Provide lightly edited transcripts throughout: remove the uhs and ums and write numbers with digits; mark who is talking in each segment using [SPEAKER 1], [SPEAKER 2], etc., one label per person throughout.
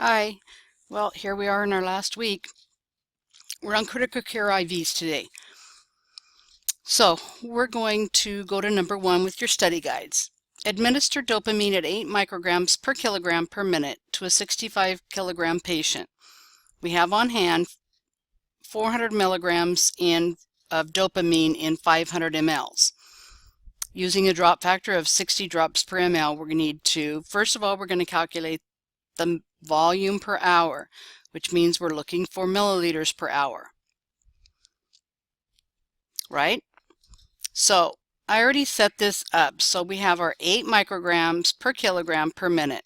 [SPEAKER 1] Hi. Well, here we are in our last week. We're on critical care IVs today. So we're going to go to number 1 with your study guides. Administer dopamine at 8 micrograms per kilogram per minute to a 65 kilogram patient. We have on hand 400 milligrams of dopamine in 500 mLs. Using a drop factor of 60 drops per ml, we're going to need to, first of all, we're going to calculate the volume per hour, which means we're looking for milliliters per hour, right? So I already set this up. So we have our 8 micrograms per kilogram per minute.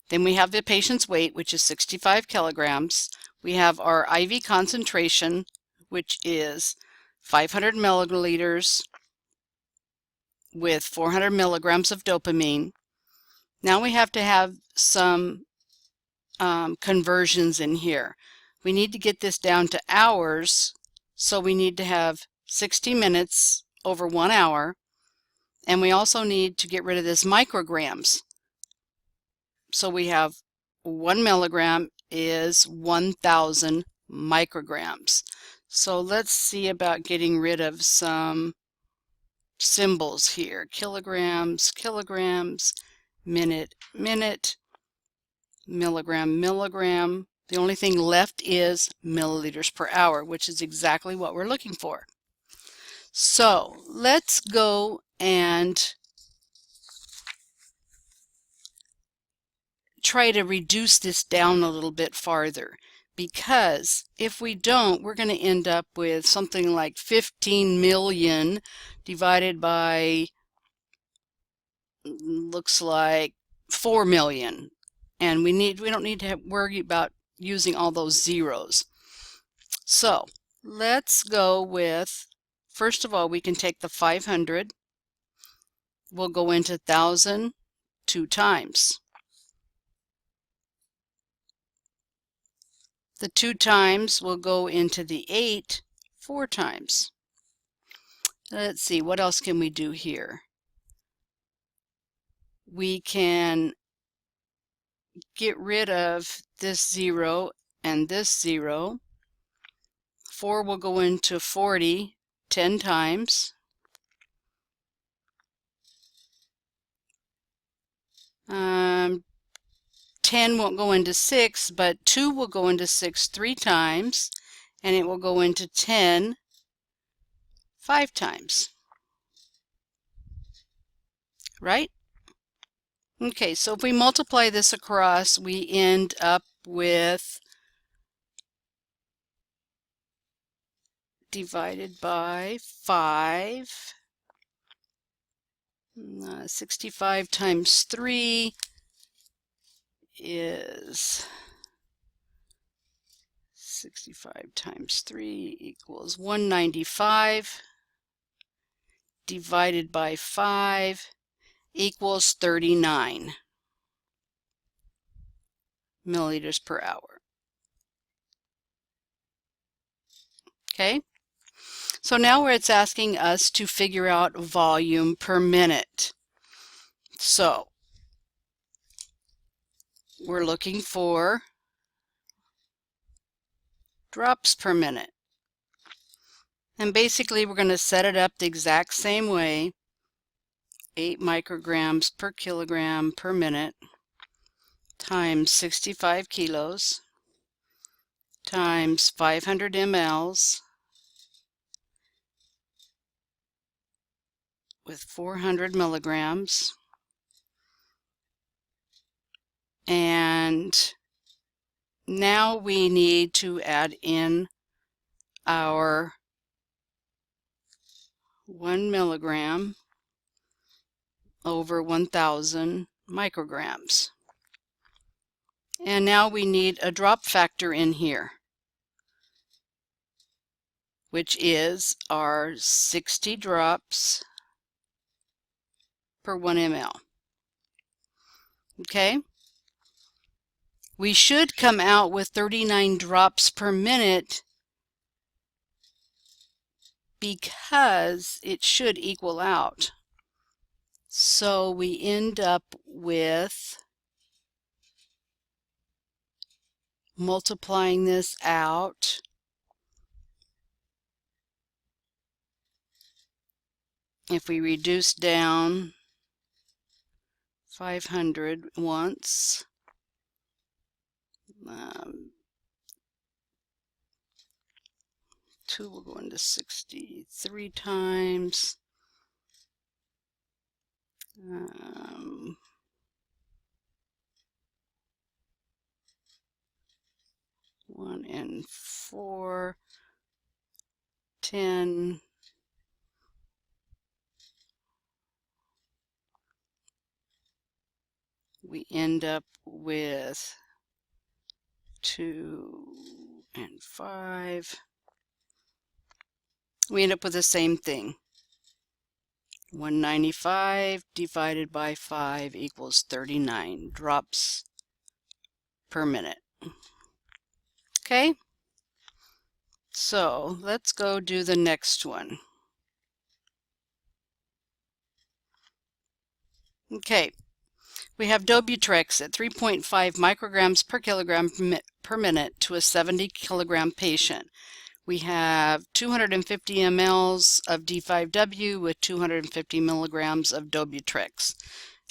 [SPEAKER 1] Then we have the patient's weight, which is 65 kilograms. We have our IV concentration, which is 500 milliliters with 400 milligrams of dopamine. Now we have to have some conversions in here. We need to get this down to hours, so we need to have 60 minutes over 1 hour, and we also need to get rid of this micrograms. So we have 1 milligram is 1,000 micrograms. So let's see about getting rid of some symbols here. Kilograms, kilograms, minute, minute, milligram, milligram. The only thing left is milliliters per hour, which is exactly what we're looking for. So let's go and try to reduce this down a little bit farther, because if we don't, we're going to end up with something like 15 million divided by, looks like 4 million. And we don't need to worry about using all those zeros. So let's go with, first of all, we can take the 500. We'll go into 1,000 2 times. The 2 times will go into the 8 4 times. Let's see, what else can we do here? We can get rid of this 0 and this 0. 4 will go into 40 10 times. 10 won't go into 6, but 2 will go into 6 3 times, and it will go into 10 5 times. Right? Okay, so if we multiply this across, we end up with divided by 5. 65 times 3 is 65 times 3 equals 195 divided by 5 equals 39 milliliters per hour. Okay, so now where it's asking us to figure out volume per minute. So we're looking for drops per minute. And basically we're going to set it up the exact same way. 8 micrograms per kilogram per minute times 65 kilos times 500 mLs with 400 milligrams. And now we need to add in our 1 milligram over 1,000 micrograms. And now we need a drop factor in here, which is our 60 drops per 1 ml. Okay? We should come out with 39 drops per minute because it should equal out. So we end up with multiplying this out, if we reduce down 500 once, 2 will go into 63 times, 1 and 4, 10, we end up with 2 and 5. We end up with the same thing. 195 divided by 5 equals 39 drops per minute. Okay, so let's go do the next one. Okay, we have Wobutrex at 3.5 micrograms per kilogram per minute to a 70 kilogram patient. We have 250 mLs of D5W with 250 milligrams of Wobutrex,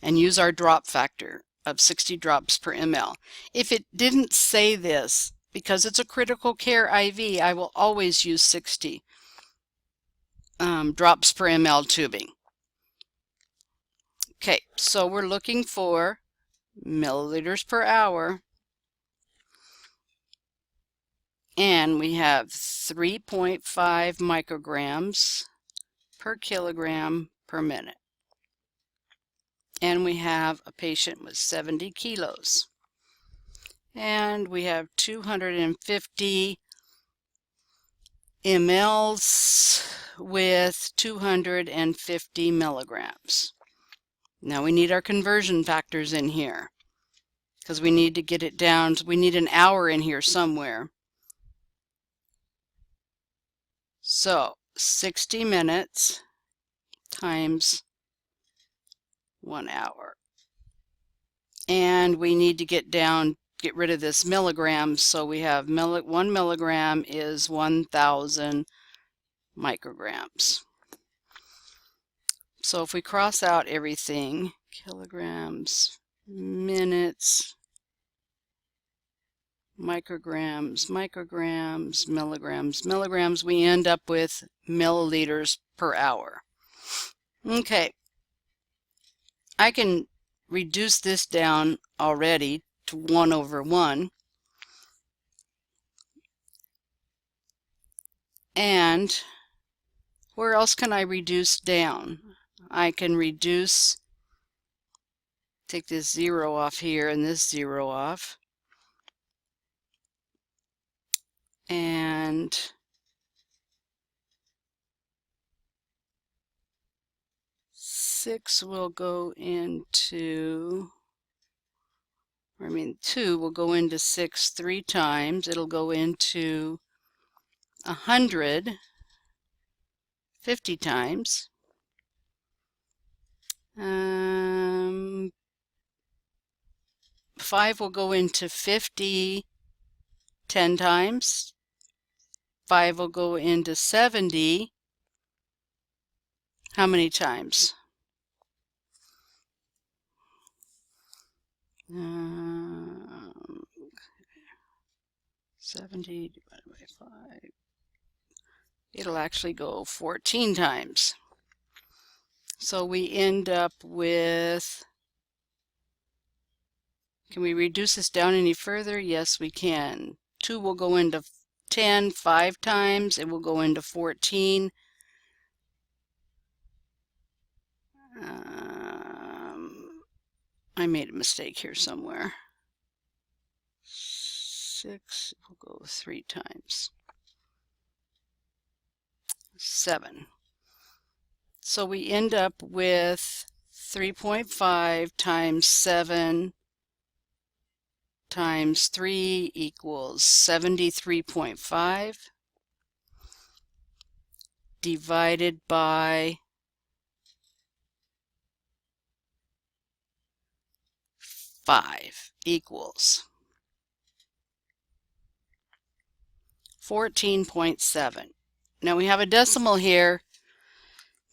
[SPEAKER 1] and use our drop factor of 60 drops per ml. If it didn't say this, because it's a critical care IV, I will always use 60 drops per ml tubing. Okay, so we're looking for milliliters per hour, and we have 3.5 micrograms per kilogram per minute. And we have a patient with 70 kilos. And we have 250 mLs with 250 milligrams. Now we need our conversion factors in here because we need to get it down. We need an hour in here somewhere. So 60 minutes times 1 hour. And we need to get rid of this milligrams. So we have 1 milligram is 1,000 micrograms. So if we cross out everything, kilograms, minutes, micrograms, milligrams, we end up with milliliters per hour. Okay, I can reduce this down already to 1/1. And where else can I reduce down? I can reduce, take this 0 off here and this 0 off. And six will go into, I mean 2 will go into 6 3 times. It'll go into 100 50 times. 5 will go into 50 10 times. 5 will go into 70. How many times? 70 divided by 5. It'll actually go 14 times. So we end up with, can we reduce this down any further? Yes, we can. 2 will go into 10 5 times. It will go into 14. I made a mistake here somewhere. 6 will go 3 times. 7. So we end up with 3.5 times 7 times 3 equals 73.5 divided by 5 equals 14.7. Now we have a decimal here.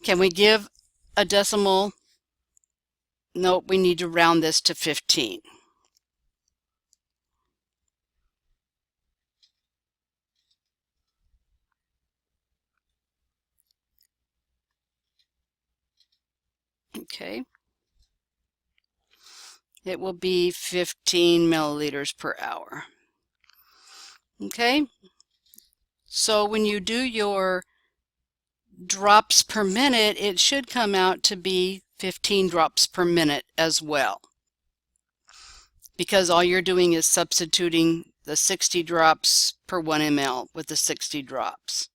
[SPEAKER 1] Can we give a decimal? Nope, we need to round this to 15. Okay. It will be 15 milliliters per hour. Okay. So when you do your drops per minute, it should come out to be 15 drops per minute as well, because all you're doing is substituting the 60 drops per 1 ml with the 60 drops.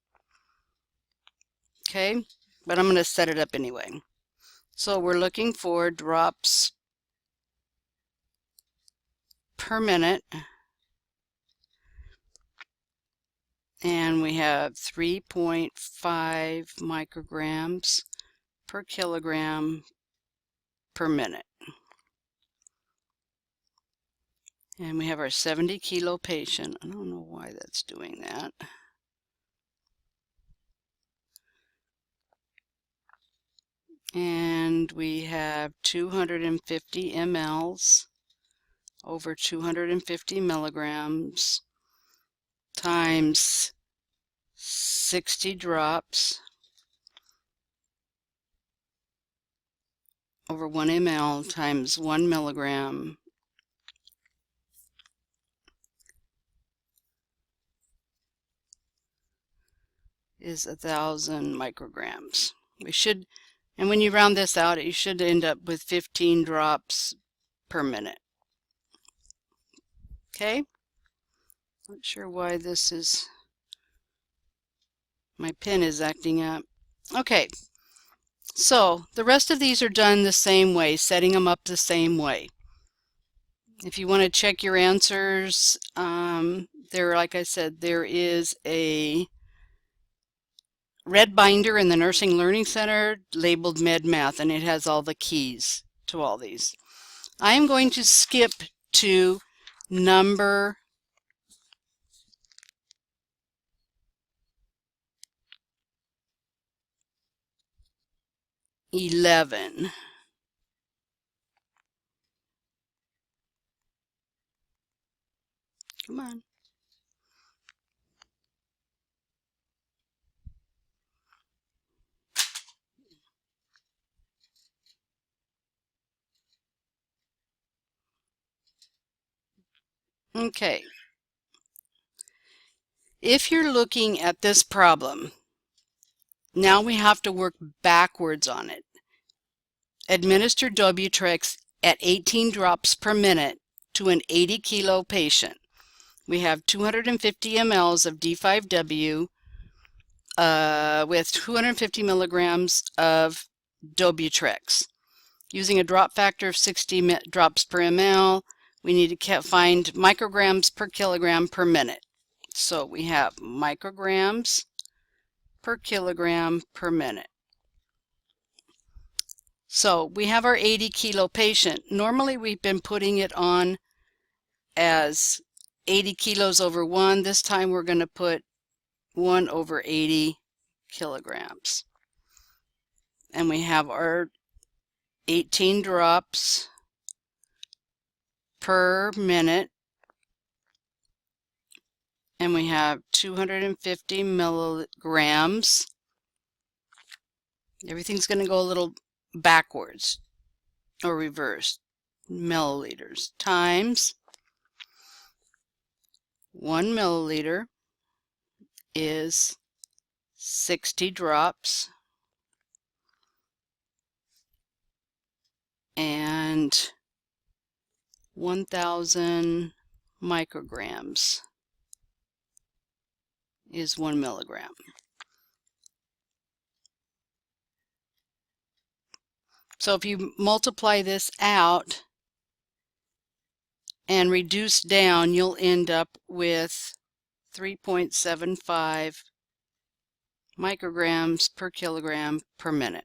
[SPEAKER 1] Okay, but I'm going to set it up anyway. So we're looking for drops per minute, and we have 3.5 micrograms per kilogram per minute. And we have our 70 kilo patient. I don't know why that's doing that. And we have 250 mLs over 250 milligrams times 60 drops over 1 ml times 1 milligram is 1,000 micrograms. We should, and when you round this out, you should end up with 15 drops per minute. Okay? Not sure why this is, my pen is acting up. Okay, so the rest of these are done the same way, setting them up the same way. If you want to check your answers, like I said, there is a red binder in the Nursing Learning Center labeled Med Math, and it has all the keys to all these. I am going to skip to number 11. Come on. Okay. If you're looking at this problem, now we have to work backwards on it. Administer Wobutrex at 18 drops per minute to an 80 kilo patient. We have 250 mLs of D5W with 250 milligrams of Wobutrex. Using a drop factor of 60 drops per ml, we need to find micrograms per kilogram per minute. So we have micrograms per kilogram per minute. So we have our 80 kilo patient. Normally we've been putting it on as 80 kilos over 1. This time we're going to put 1 over 80 kilograms. And we have our 18 drops per minute. And we have 250 milligrams. Everything's going to go a little backwards or reversed. Milliliters times 1 milliliter is 60 drops, and 1,000 micrograms is 1 milligram. So if you multiply this out and reduce down, you'll end up with 3.75 micrograms per kilogram per minute.